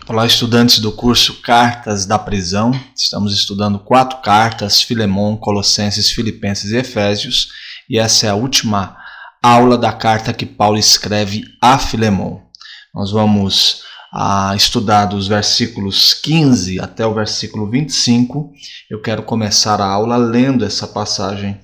Olá, estudantes do curso Cartas da Prisão. Estamos estudando 4 cartas: Filemon, Colossenses, Filipenses e Efésios. E essa é a última aula da carta que Paulo escreve a Filemon. Nós vamos estudar dos versículos 15 até o versículo 25. Eu quero começar a aula lendo essa passagem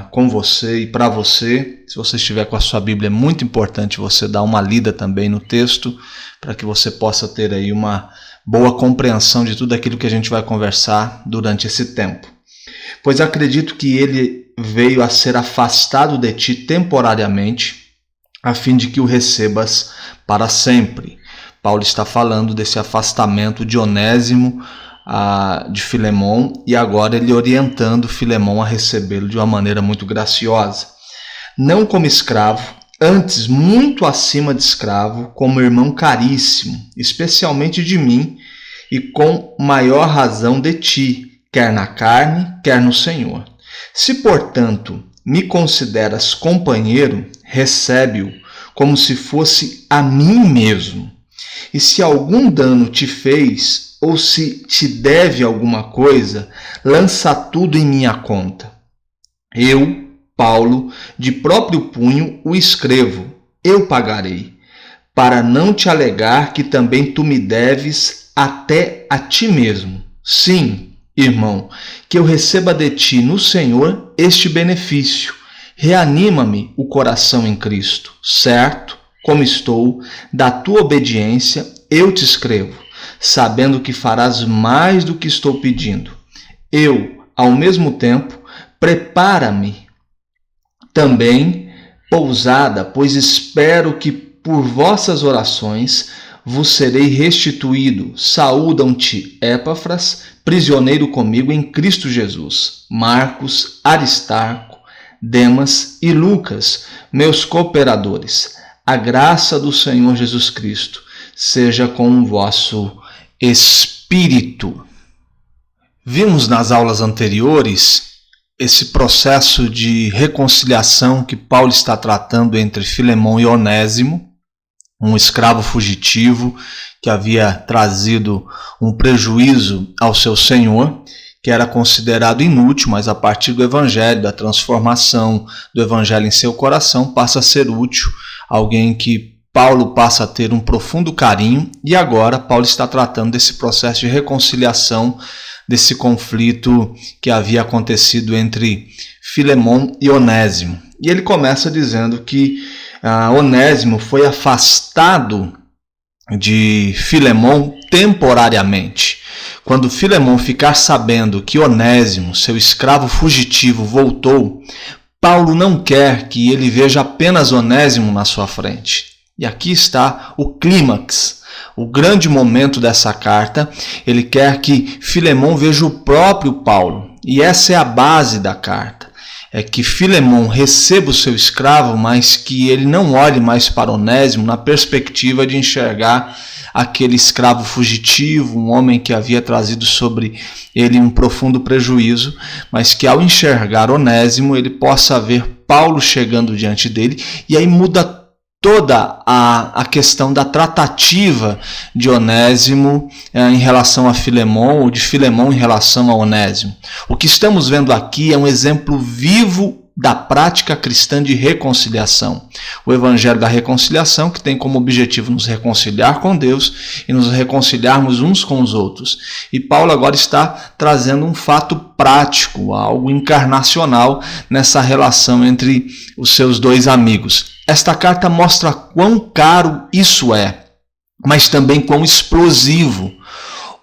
com você e para você. Se você estiver com a sua Bíblia, é muito importante você dar uma lida também no texto, para que você possa ter aí uma boa compreensão de tudo aquilo que a gente vai conversar durante esse tempo. Pois acredito que ele veio a ser afastado de ti temporariamente, a fim de que o recebas para sempre. Paulo está falando desse afastamento de Onésimo, de Filemon, e agora ele orientando Filemon a recebê-lo de uma maneira muito graciosa. Não como escravo, antes muito acima de escravo, como irmão caríssimo, especialmente de mim, e com maior razão de ti, quer na carne, quer no Senhor. Se, portanto, me consideras companheiro, recebe-o como se fosse a mim mesmo. E se algum dano te fez, ou se te deve alguma coisa, lança tudo em minha conta. Eu, Paulo, de próprio punho o escrevo, eu pagarei, para não te alegar que também tu me deves até a ti mesmo. Sim, irmão, que eu receba de ti no Senhor este benefício. Reanima-me o coração em Cristo, certo? Como estou, da tua obediência eu te escrevo, sabendo que farás mais do que estou pedindo. Eu, ao mesmo tempo, prepara-me também pousada, pois espero que por vossas orações vos serei restituído. Saúdam-te Epáfras, prisioneiro comigo em Cristo Jesus, Marcos, Aristarco, Demas e Lucas, meus cooperadores. A graça do Senhor Jesus Cristo seja com o vosso espírito. Vimos nas aulas anteriores esse processo de reconciliação que Paulo está tratando entre Filemon e Onésimo, um escravo fugitivo que havia trazido um prejuízo ao seu senhor, que era considerado inútil, mas a partir do Evangelho, da transformação do Evangelho em seu coração, passa a ser útil, alguém que Paulo passa a ter um profundo carinho, e agora Paulo está tratando desse processo de reconciliação, desse conflito que havia acontecido entre Filemon e Onésimo. E ele começa dizendo que Onésimo foi afastado de Filemon temporariamente. Quando Filemon ficar sabendo que Onésimo, seu escravo fugitivo, voltou, Paulo não quer que ele veja apenas Onésimo na sua frente. E aqui está o clímax, o grande momento dessa carta. Ele quer que Filemon veja o próprio Paulo. E essa é a base da carta. É que Filemon receba o seu escravo, mas que ele não olhe mais para Onésimo na perspectiva de enxergar aquele escravo fugitivo, um homem que havia trazido sobre ele um profundo prejuízo, mas que ao enxergar Onésimo, ele possa ver Paulo chegando diante dele, e aí muda toda a questão da tratativa de Onésimo em relação a Filemon, ou de Filemon em relação a Onésimo. O que estamos vendo aqui é um exemplo vivo da prática cristã de reconciliação. O Evangelho da reconciliação, que tem como objetivo nos reconciliar com Deus e nos reconciliarmos uns com os outros. E Paulo agora está trazendo um fato prático, algo encarnacional nessa relação entre os seus dois amigos. Esta carta mostra quão caro isso é, mas também quão explosivo,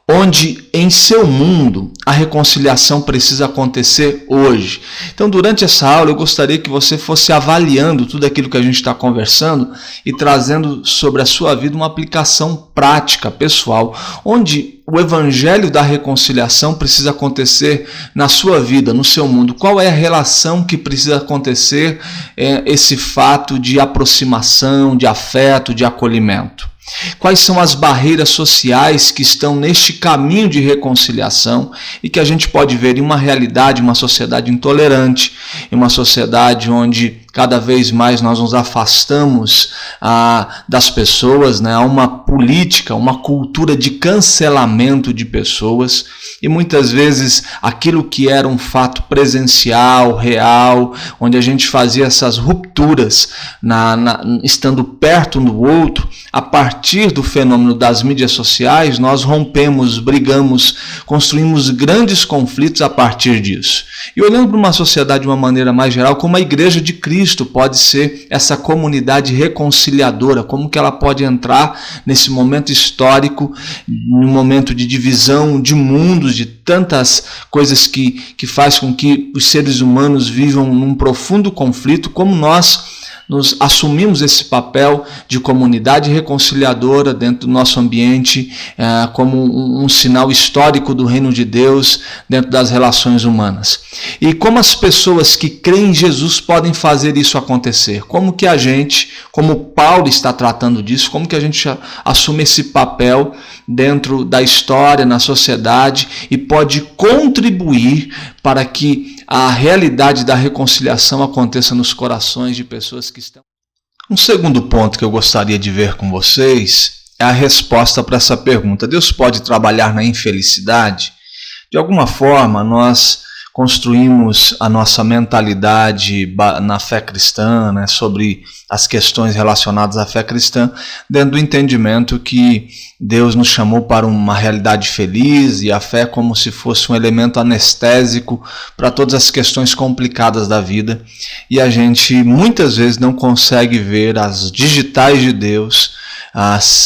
onde em seu mundo a reconciliação precisa acontecer hoje. Então, durante essa aula, eu gostaria que você fosse avaliando tudo aquilo que a gente está conversando e trazendo sobre a sua vida uma aplicação prática, pessoal, onde o evangelho da reconciliação precisa acontecer na sua vida, no seu mundo. Qual é a relação que precisa acontecer, esse fato de aproximação, de afeto, de acolhimento? Quais são as barreiras sociais que estão neste caminho de reconciliação e que a gente pode ver em uma realidade, uma sociedade intolerante, em uma sociedade onde cada vez mais nós nos afastamos das pessoas, né? Há uma política, uma cultura de cancelamento de pessoas, e muitas vezes aquilo que era um fato presencial, real, onde a gente fazia essas rupturas, estando perto do outro, a partir do fenômeno das mídias sociais, nós rompemos, brigamos, construímos grandes conflitos a partir disso. E olhando para uma sociedade de uma maneira mais geral, como a Igreja de Cristo pode ser essa comunidade reconciliadora, como que ela pode entrar nesse momento histórico, num momento de divisão de mundos, de tantas coisas que faz com que os seres humanos vivam num profundo conflito, como nós nos assumimos esse papel de comunidade reconciliadora dentro do nosso ambiente, como um sinal histórico do reino de Deus dentro das relações humanas. E como as pessoas que creem em Jesus podem fazer isso acontecer? Como que a gente, como Paulo está tratando disso, como que a gente assume esse papel dentro da história, na sociedade, e pode contribuir para que a realidade da reconciliação aconteça nos corações de pessoas que estão... Um segundo ponto que eu gostaria de ver com vocês é a resposta para essa pergunta. Deus pode trabalhar na infelicidade? De alguma forma, nós construímos a nossa mentalidade na fé cristã, né, sobre as questões relacionadas à fé cristã, dentro do entendimento que Deus nos chamou para uma realidade feliz, e a fé como se fosse um elemento anestésico para todas as questões complicadas da vida. E a gente muitas vezes não consegue ver as digitais de Deus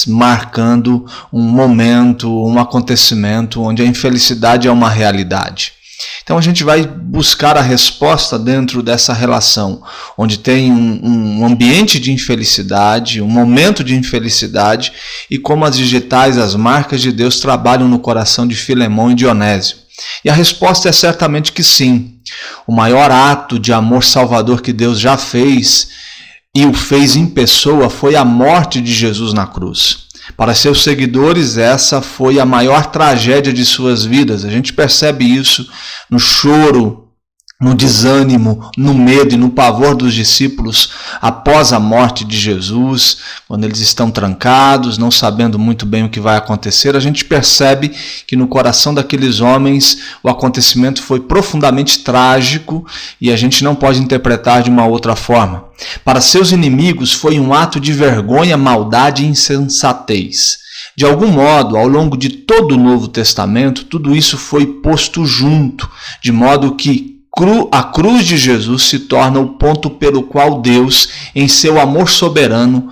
marcando um momento, um acontecimento onde a infelicidade é uma realidade. Então a gente vai buscar a resposta dentro dessa relação, onde tem um ambiente de infelicidade, um momento de infelicidade, e como as digitais, as marcas de Deus trabalham no coração de Filemão e Dionésio. E a resposta é certamente que sim. O maior ato de amor salvador que Deus já fez, e o fez em pessoa, foi a morte de Jesus na cruz. Para seus seguidores, essa foi a maior tragédia de suas vidas. A gente percebe isso no choro, no desânimo, no medo e no pavor dos discípulos após a morte de Jesus, quando eles estão trancados, não sabendo muito bem o que vai acontecer. A gente percebe que no coração daqueles homens o acontecimento foi profundamente trágico, e a gente não pode interpretar de uma outra forma. Para seus inimigos foi um ato de vergonha, maldade e insensatez. De algum modo, ao longo de todo o Novo Testamento, tudo isso foi posto junto, de modo que a cruz de Jesus se torna o ponto pelo qual Deus, em seu amor soberano,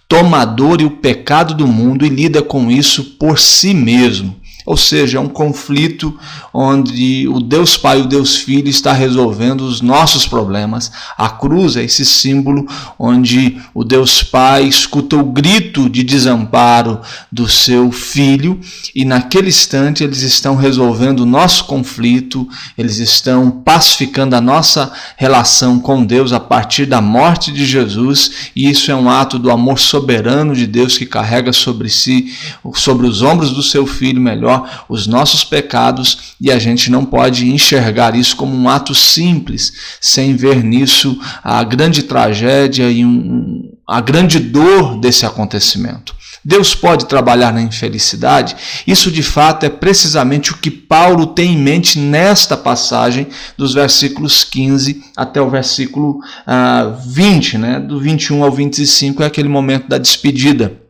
toma a dor e o pecado do mundo e lida com isso por si mesmo. Ou seja, é um conflito onde o Deus Pai e o Deus Filho está resolvendo os nossos problemas. A cruz é esse símbolo onde o Deus Pai escuta o grito de desamparo do seu Filho, e naquele instante eles estão resolvendo o nosso conflito, eles estão pacificando a nossa relação com Deus a partir da morte de Jesus, e isso é um ato do amor soberano de Deus que carrega sobre si, sobre os ombros do seu Filho, os nossos pecados, e a gente não pode enxergar isso como um ato simples, sem ver nisso a grande tragédia e a grande dor desse acontecimento. Deus pode trabalhar na infelicidade? Isso de fato é precisamente o que Paulo tem em mente nesta passagem, dos versículos 15 até o versículo 20, né? Do 21 ao 25 é aquele momento da despedida.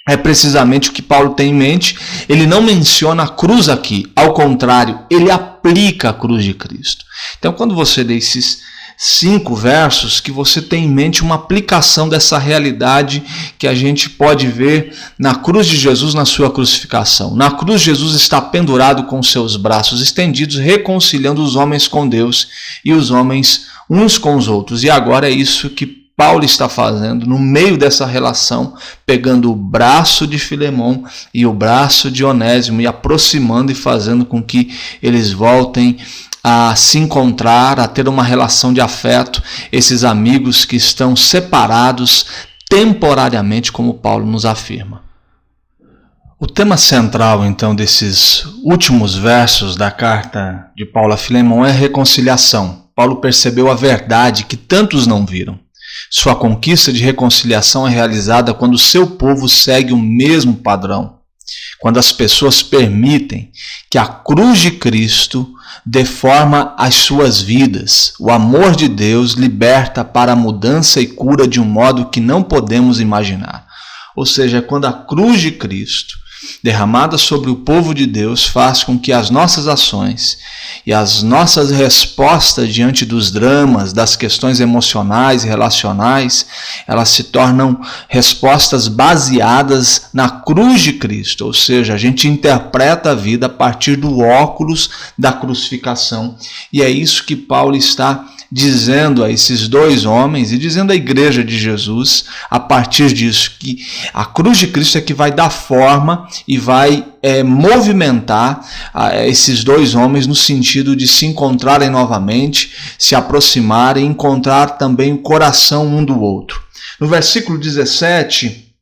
É precisamente o que Paulo tem em mente. Ele não menciona a cruz aqui, ao contrário, ele aplica a cruz de Cristo. Então, quando você lê esses 5 versos, que você tem em mente uma aplicação dessa realidade que a gente pode ver na cruz de Jesus, na sua crucificação. Na cruz, Jesus está pendurado com seus braços estendidos, reconciliando os homens com Deus e os homens uns com os outros. E agora é isso que Paulo está fazendo no meio dessa relação, pegando o braço de Filemão e o braço de Onésimo e aproximando e fazendo com que eles voltem a se encontrar, a ter uma relação de afeto, esses amigos que estão separados temporariamente, como Paulo nos afirma. O tema central, então, desses últimos versos da carta de Paulo a Filemão é a reconciliação. Paulo percebeu a verdade que tantos não viram. Sua conquista de reconciliação é realizada quando o seu povo segue o mesmo padrão. Quando as pessoas permitem que a cruz de Cristo deforma as suas vidas, o amor de Deus liberta para a mudança e cura de um modo que não podemos imaginar. Ou seja, quando a cruz de Cristo, derramada sobre o povo de Deus, faz com que as nossas ações e as nossas respostas diante dos dramas, das questões emocionais e relacionais, elas se tornam respostas baseadas na cruz de Cristo. Ou seja, a gente interpreta a vida a partir do óculos da crucificação. E é isso que Paulo está dizendo a esses dois homens e dizendo à igreja de Jesus, a partir disso, que a cruz de Cristo é que vai dar forma e vai movimentar esses dois homens no sentido de se encontrarem novamente, se aproximarem e encontrar também o coração um do outro. No versículo 17,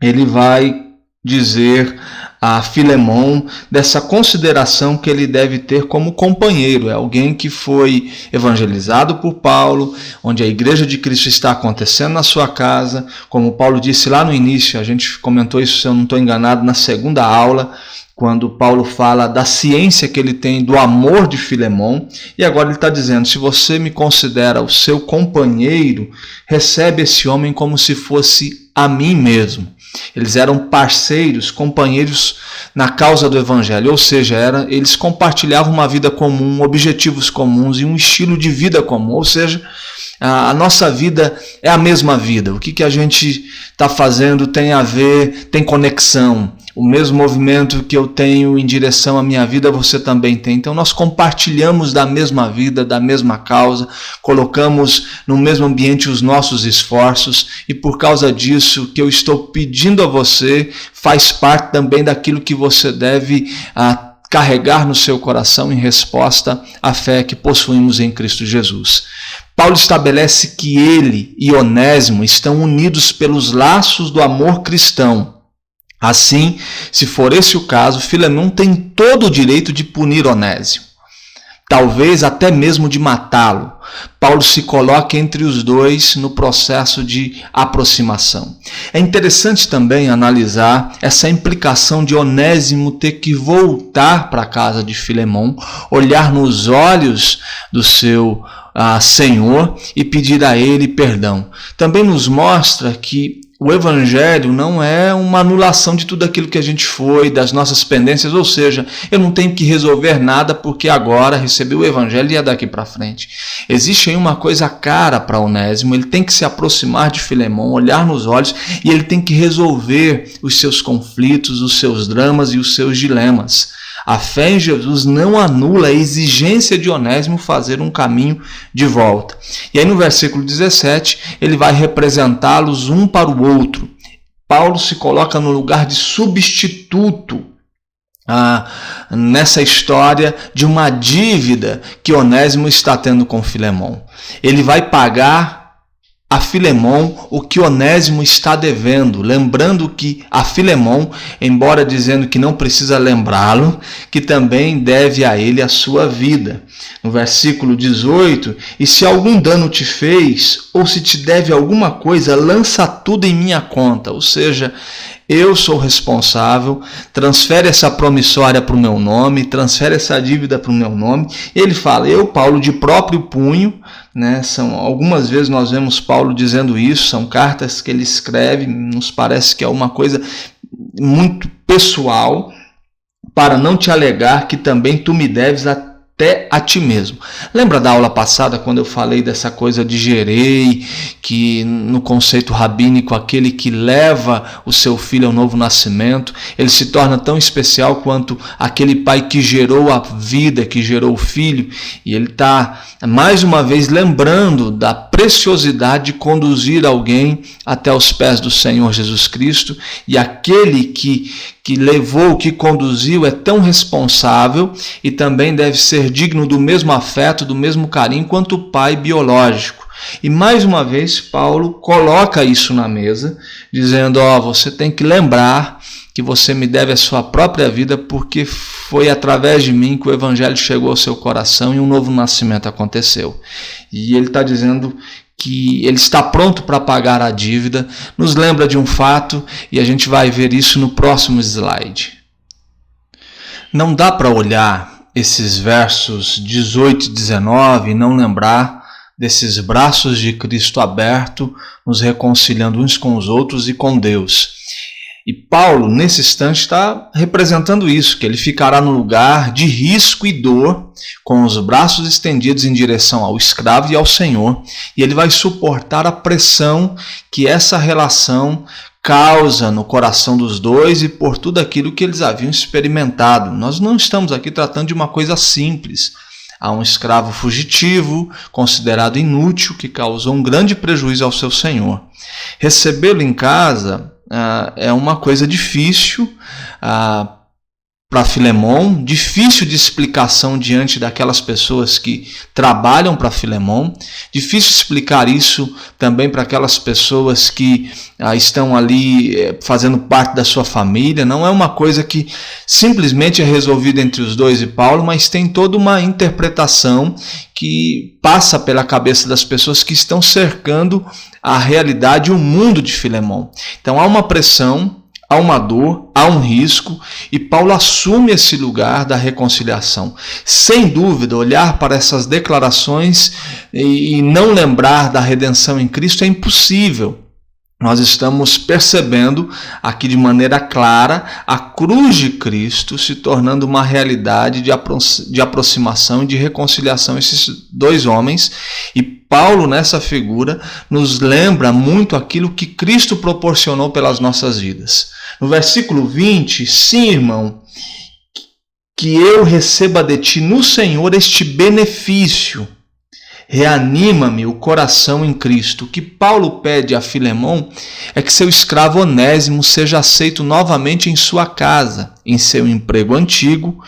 ele vai dizer a Filemon dessa consideração que ele deve ter como companheiro. É alguém que foi evangelizado por Paulo, onde a igreja de Cristo está acontecendo na sua casa. Como Paulo disse lá no início, a gente comentou isso, se eu não estou enganado, na segunda aula, quando Paulo fala da ciência que ele tem do amor de Filemon. E agora ele está dizendo, se você me considera o seu companheiro, recebe esse homem como se fosse a mim mesmo. Eles eram parceiros, companheiros na causa do Evangelho, ou seja, eles compartilhavam uma vida comum, objetivos comuns e um estilo de vida comum, ou seja, a nossa vida é a mesma vida. O que a gente está fazendo tem a ver, tem conexão. O mesmo movimento que eu tenho em direção à minha vida, você também tem. Então nós compartilhamos da mesma vida, da mesma causa, colocamos no mesmo ambiente os nossos esforços e por causa disso, o que eu estou pedindo a você faz parte também daquilo que você deve carregar no seu coração em resposta à fé que possuímos em Cristo Jesus. Paulo estabelece que ele e Onésimo estão unidos pelos laços do amor cristão. Assim, se for esse o caso, Filemon tem todo o direito de punir Onésimo, talvez até mesmo de matá-lo. Paulo se coloca entre os dois no processo de aproximação. É interessante também analisar essa implicação de Onésimo ter que voltar para a casa de Filemon, olhar nos olhos do seu Senhor e pedir a ele perdão. Também nos mostra que o Evangelho não é uma anulação de tudo aquilo que a gente foi, das nossas pendências, ou seja, eu não tenho que resolver nada porque agora recebi o Evangelho e é daqui para frente. Existe aí uma coisa cara para Onésimo, ele tem que se aproximar de Filemon, olhar nos olhos e ele tem que resolver os seus conflitos, os seus dramas e os seus dilemas. A fé em Jesus não anula a exigência de Onésimo fazer um caminho de volta. E aí no versículo 17, ele vai representá-los um para o outro. Paulo se coloca no lugar de substituto nessa história de uma dívida que Onésimo está tendo com Filemon. Ele vai pagar a Filemon o que Onésimo está devendo, lembrando que a Filemon, embora dizendo que não precisa lembrá-lo, que também deve a ele a sua vida. No versículo 18, e se algum dano te fez, ou se te deve alguma coisa, lança tudo em minha conta, ou seja, eu sou responsável, transfere essa promissória para o meu nome, transfere essa dívida para o meu nome. Ele fala, eu, Paulo, de próprio punho, né? Algumas vezes nós vemos Paulo dizendo isso, são cartas que ele escreve, nos parece que é uma coisa muito pessoal, para não te alegar que também tu me deves até a ti mesmo. Lembra da aula passada quando eu falei dessa coisa de gerei, que no conceito rabínico aquele que leva o seu filho ao novo nascimento, ele se torna tão especial quanto aquele pai que gerou a vida, que gerou o filho, e ele está mais uma vez lembrando da preciosidade de conduzir alguém até os pés do Senhor Jesus Cristo, e aquele que levou, que conduziu, é tão responsável e também deve ser digno do mesmo afeto, do mesmo carinho quanto o pai biológico. E mais uma vez Paulo coloca isso na mesa, dizendo, você tem que lembrar que você me deve a sua própria vida, porque foi através de mim que o Evangelho chegou ao seu coração e um novo nascimento aconteceu. E ele está dizendo que ele está pronto para pagar a dívida, nos lembra de um fato, e a gente vai ver isso no próximo slide. Não dá para olhar esses versos 18 e 19 e não lembrar desses braços de Cristo aberto, nos reconciliando uns com os outros e com Deus. E Paulo, nesse instante, está representando isso, que ele ficará no lugar de risco e dor, com os braços estendidos em direção ao escravo e ao Senhor, e ele vai suportar a pressão que essa relação causa no coração dos dois e por tudo aquilo que eles haviam experimentado. Nós não estamos aqui tratando de uma coisa simples. Há um escravo fugitivo, considerado inútil, que causou um grande prejuízo ao seu senhor. Recebê-lo em casa é uma coisa difícil para Filemon, difícil de explicação diante daquelas pessoas que trabalham para Filemon, difícil explicar isso também para aquelas pessoas que estão ali fazendo parte da sua família. Não é uma coisa que simplesmente é resolvida entre os dois e Paulo, mas tem toda uma interpretação que passa pela cabeça das pessoas que estão cercando a realidade e o mundo de Filemon. Então há uma pressão, há uma dor, há um risco, e Paulo assume esse lugar da reconciliação. Sem dúvida, olhar para essas declarações e não lembrar da redenção em Cristo é impossível. Nós estamos percebendo aqui de maneira clara a cruz de Cristo se tornando uma realidade de aproximação e de reconciliação esses dois homens. E Paulo, nessa figura, nos lembra muito aquilo que Cristo proporcionou pelas nossas vidas. No versículo 20, sim, irmão, que eu receba de ti no Senhor este benefício. Reanima-me o coração em Cristo. O que Paulo pede a Filemon é que seu escravo Onésimo seja aceito novamente em sua casa, em seu emprego antigo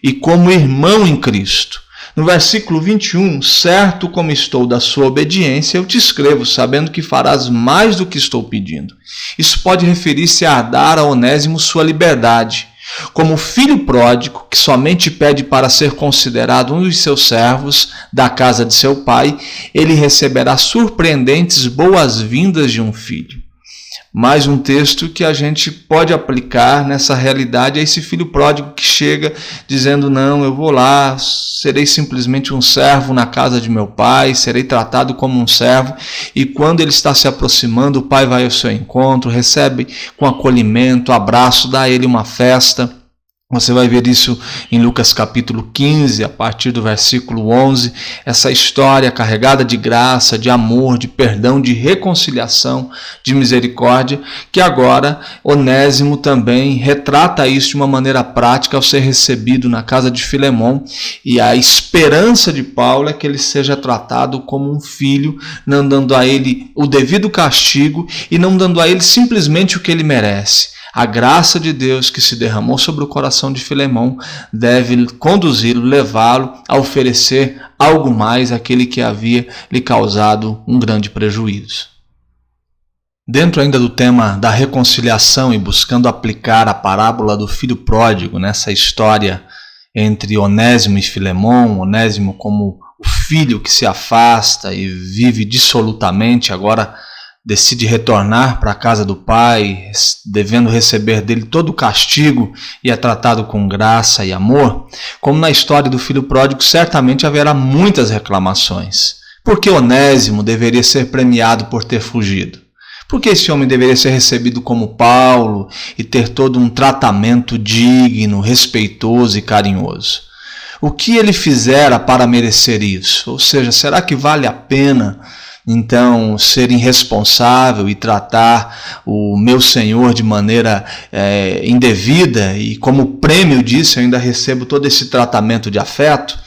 e como irmão em Cristo. No versículo 21, certo como estou da sua obediência, eu te escrevo, sabendo que farás mais do que estou pedindo. Isso pode referir-se a dar a Onésimo sua liberdade. Como filho pródigo, que somente pede para ser considerado um dos seus servos da casa de seu pai, ele receberá surpreendentes boas-vindas de um filho. Mais um texto que a gente pode aplicar nessa realidade é esse filho pródigo que chega dizendo: não, eu vou lá, serei simplesmente um servo na casa de meu pai, serei tratado como um servo. E quando ele está se aproximando, o pai vai ao seu encontro, recebe com acolhimento, abraço, dá a ele uma festa. Você vai ver isso em Lucas capítulo 15, a partir do versículo 11, essa história carregada de graça, de amor, de perdão, de reconciliação, de misericórdia, que agora Onésimo também retrata isso de uma maneira prática ao ser recebido na casa de Filemon, e a esperança de Paulo é que ele seja tratado como um filho, não dando a ele o devido castigo e não dando a ele simplesmente o que ele merece. A graça de Deus que se derramou sobre o coração de Filemon deve conduzi-lo, levá-lo a oferecer algo mais àquele que havia lhe causado um grande prejuízo. Dentro ainda do tema da reconciliação e buscando aplicar a parábola do filho pródigo nessa história entre Onésimo e Filemon, Onésimo como o filho que se afasta e vive dissolutamente, agora decide retornar para a casa do pai, devendo receber dele todo o castigo e é tratado com graça e amor. Como na história do filho pródigo, certamente haverá muitas reclamações. Por que Onésimo deveria ser premiado por ter fugido? Por que esse homem deveria ser recebido como Paulo e ter todo um tratamento digno, respeitoso e carinhoso? O que ele fizera para merecer isso? Ou seja, será que vale a pena então ser irresponsável e tratar o meu Senhor de maneira indevida, e como prêmio disso eu ainda recebo todo esse tratamento de afeto?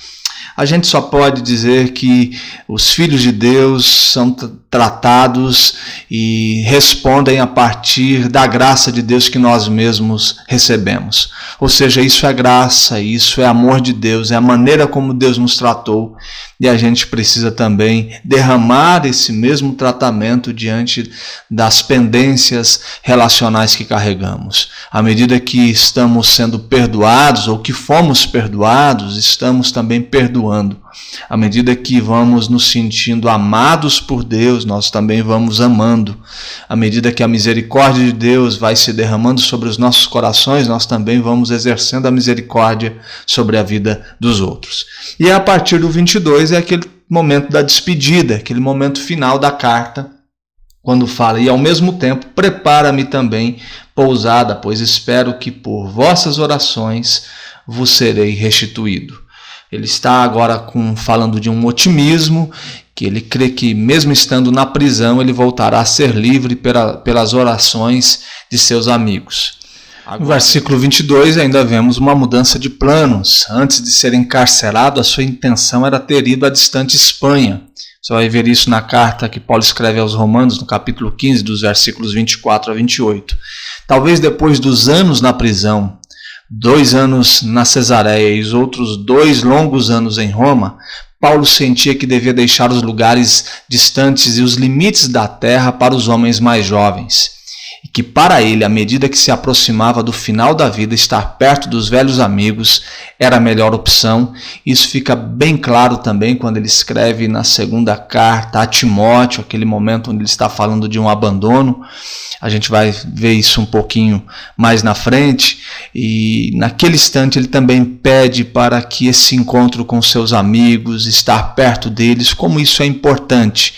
A gente só pode dizer que os filhos de Deus são tratados e respondem a partir da graça de Deus que nós mesmos recebemos. Ou seja, isso é graça, isso é amor de Deus, é a maneira como Deus nos tratou, e a gente precisa também derramar esse mesmo tratamento diante das pendências relacionais que carregamos. À medida que estamos sendo perdoados ou que fomos perdoados, estamos também perdoando. À medida que vamos nos sentindo amados por Deus, nós também vamos amando. À medida que a misericórdia de Deus vai se derramando sobre os nossos corações, nós também vamos exercendo a misericórdia sobre a vida dos outros. E a partir do 22 é aquele momento da despedida, aquele momento final da carta, quando fala: e ao mesmo tempo prepara-me também pousada, pois espero que por vossas orações vos serei restituído. Ele está agora falando de um otimismo, que ele crê que mesmo estando na prisão, ele voltará a ser livre pelas orações de seus amigos. No versículo 22 ainda vemos uma mudança de planos. Antes de ser encarcerado, a sua intenção era ter ido à distante Espanha. Você vai ver isso na carta que Paulo escreve aos Romanos, no capítulo 15, dos versículos 24 a 28. Talvez depois dos anos na prisão, 2 anos na Cesareia e os outros 2 longos anos em Roma, Paulo sentia que devia deixar os lugares distantes e os limites da terra para os homens mais jovens. E que para ele, à medida que se aproximava do final da vida, estar perto dos velhos amigos era a melhor opção. Isso fica bem claro também quando ele escreve na segunda carta a Timóteo, aquele momento onde ele está falando de um abandono. A gente vai ver isso um pouquinho mais na frente. E naquele instante ele também pede para que esse encontro com seus amigos, estar perto deles, como isso é importante.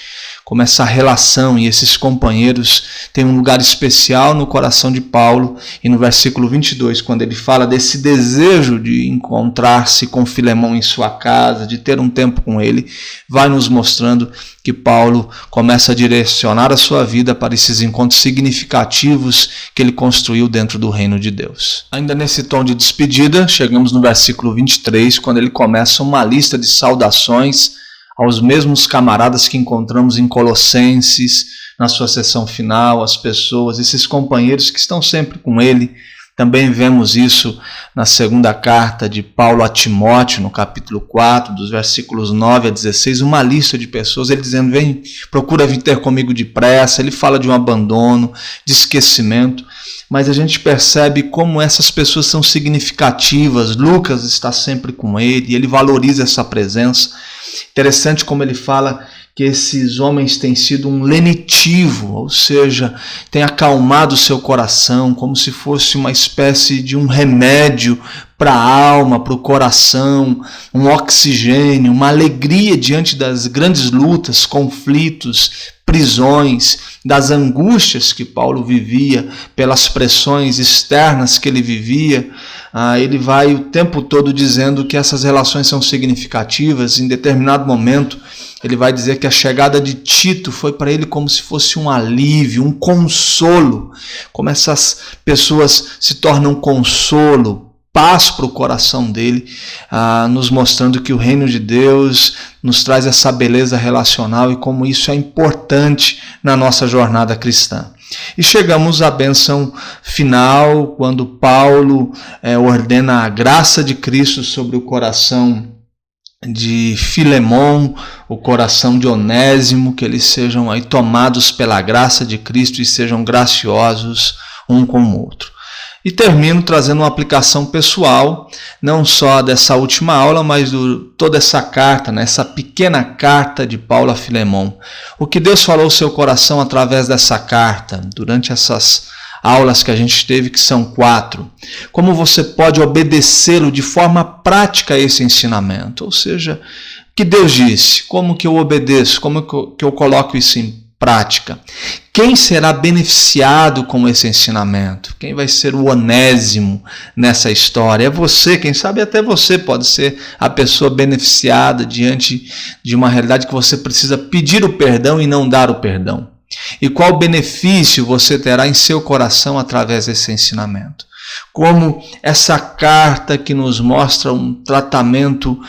Como essa relação e esses companheiros têm um lugar especial no coração de Paulo. E no versículo 22, quando ele fala desse desejo de encontrar-se com Filemão em sua casa, de ter um tempo com ele, vai nos mostrando que Paulo começa a direcionar a sua vida para esses encontros significativos que ele construiu dentro do reino de Deus. Ainda nesse tom de despedida, chegamos no versículo 23, quando ele começa uma lista de saudações aos mesmos camaradas que encontramos em Colossenses, na sua sessão final, as pessoas, esses companheiros que estão sempre com ele. Também vemos isso na segunda carta de Paulo a Timóteo, no capítulo 4, dos versículos 9 a 16, uma lista de pessoas, ele dizendo: vem, procura vir ter comigo depressa. Ele fala de um abandono, de esquecimento, mas a gente percebe como essas pessoas são significativas. Lucas está sempre com ele e ele valoriza essa presença. Interessante como ele fala que esses homens têm sido um lenitivo, ou seja, têm acalmado o seu coração, como se fosse uma espécie de um remédio para a alma, para o coração, um oxigênio, uma alegria diante das grandes lutas, conflitos, prisões, das angústias que Paulo vivia, pelas pressões externas que ele vivia. Ele vai o tempo todo dizendo que essas relações são significativas. Em determinado momento, ele vai dizer que a chegada de Tito foi para ele como se fosse um alívio, um consolo. Como essas pessoas se tornam consolo, paz para o coração dele, nos mostrando que o reino de Deus nos traz essa beleza relacional e como isso é importante na nossa jornada cristã. E chegamos à bênção final, quando Paulo ordena a graça de Cristo sobre o coração de Filemão, o coração de Onésimo, que eles sejam aí tomados pela graça de Cristo e sejam graciosos um com o outro. E termino trazendo uma aplicação pessoal, não só dessa última aula, mas de toda essa carta, essa pequena carta de Paulo a Filemão. O que Deus falou ao seu coração através dessa carta, durante essas aulas que a gente teve, que são 4. Como você pode obedecê-lo de forma prática a esse ensinamento? Ou seja, o que Deus disse, como que eu obedeço, como que eu coloco isso em prática? Quem será beneficiado com esse ensinamento? Quem vai ser o Onésimo nessa história? É você, quem sabe até você pode ser a pessoa beneficiada diante de uma realidade que você precisa pedir o perdão e não dar o perdão. E qual benefício você terá em seu coração através desse ensinamento? Como essa carta que nos mostra um tratamento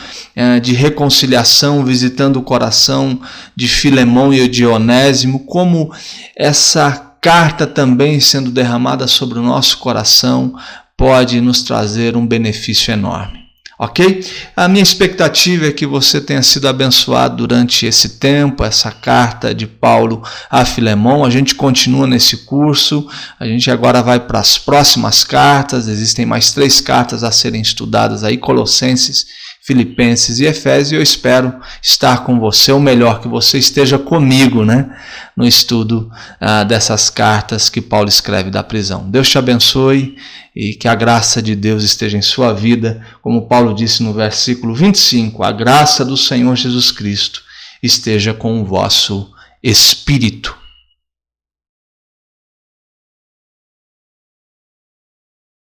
de reconciliação, visitando o coração de Filemão e de Onésimo, como essa carta também sendo derramada sobre o nosso coração pode nos trazer um benefício enorme. Ok? A minha expectativa é que você tenha sido abençoado durante esse tempo, essa carta de Paulo a Filemão. A gente continua nesse curso, a gente agora vai para as próximas cartas, existem mais 3 cartas a serem estudadas aí, Colossenses, Filipenses e Efésios. Eu espero estar com você, ou melhor, que você esteja comigo, né, no estudo dessas cartas que Paulo escreve da prisão. Deus te abençoe e que a graça de Deus esteja em sua vida. Como Paulo disse no versículo 25, a graça do Senhor Jesus Cristo esteja com o vosso espírito.